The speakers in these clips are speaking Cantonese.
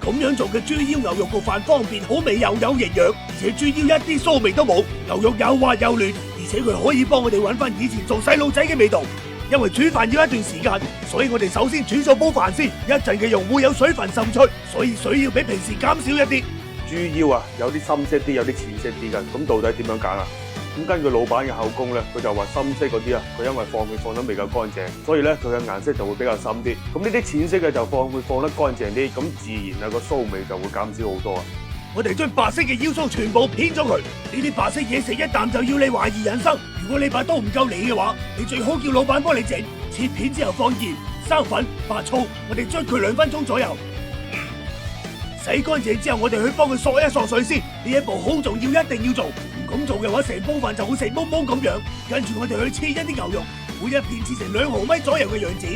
咁樣做嘅豬腰牛肉焗飯方便好味又有營養，而且豬腰一啲騷味都冇，牛肉又滑又嫩，而且佢可以幫我哋揾翻以前做細路仔嘅味道。因為煮飯要一段時間，所以我哋首先煮咗煲飯先，一陣嘅肉會有水分滲出，所以水要比平時減少一啲。豬腰啊，有啲深色啲，有啲淺色啲嘅，咁到底點樣揀啊？咁根據老闆嘅口供咧，佢就話深色嗰啲啊，佢因為放血放得未夠乾淨，所以咧佢嘅顏色就會比較深啲。咁呢啲淺色嘅就會放得乾淨啲，咁自然啊個騷味就會減少好多啊。我哋將白色嘅腰酥全部片咗佢，呢啲白色嘢食一啖就要你懷疑人生。如果你把刀唔夠利嘅話，你最好叫老闆幫你整。切片之後放鹽、生粉、白醋，我哋捽佢2分鐘左右。洗乾淨之後，我哋去幫佢索一索水先，呢一步好重要，一定要做。唔咁做嘅話，成煲飯就會食懵懵咁樣。跟住我哋去切一啲牛肉，每一片切成2毫米左右嘅樣子。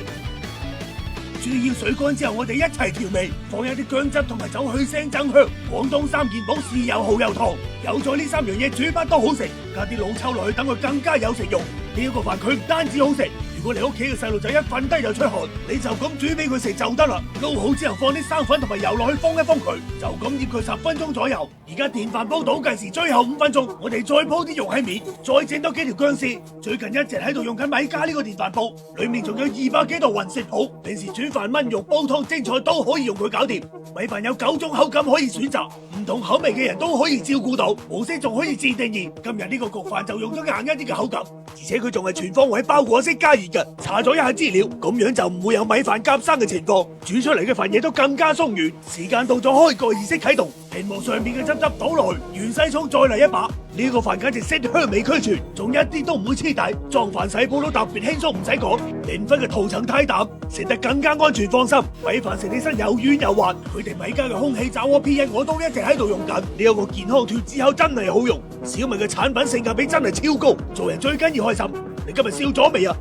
豬腰水乾之後，我哋一齊調味，放一啲薑汁同埋酒去腥增香。廣東3件寶豉油、蠔油、糖，有咗呢3樣嘢煮法都好食。加啲老抽落去，等佢更加有食欲。呢個飯佢唔單止好食，如果你屋企嘅細路仔一瞓低就出汗，你就咁煮俾佢食就得啦。撈好之後放啲生粉同埋油落去封一封佢，就咁醃佢10分鐘左右。而家電飯煲倒計時最後5分鐘，我哋再鋪啲肉喺面，再整多幾條薑絲。最近一直喺度用緊米家呢個電飯煲，裏面仲有200幾道雲食譜，平時煮飯、燜肉、煲湯、蒸菜都可以用佢搞掂。米飯有9種口感可以選擇，唔同口味嘅人都可以照顧到。模式仲可以自定義，今日呢個焗飯就用咗硬一啲嘅口感，而且佢仲係全方位包裹式加熱嘅。查咗一下資料，咁樣就唔會有米飯夾生嘅情況，煮出嚟嘅飯嘢都更加鬆軟。時間到咗，開蓋儀式啟動，屏幕上面嘅汁倒落去，芫茜蔥再嚟一把。呢個飯簡直色香味俱全，仲一啲都唔會黐底，裝飯洗煲都特別輕鬆，唔使講。0分嘅塗層太淡，食得更加安全放心。米飯食起身又軟又滑，佢哋米家嘅空氣炸鍋 P1我都一直喺度用緊。呢一個健康脫脂口真係好用，小米嘅產品性價比真係超高，做人最緊要開心。你今日笑咗未啊？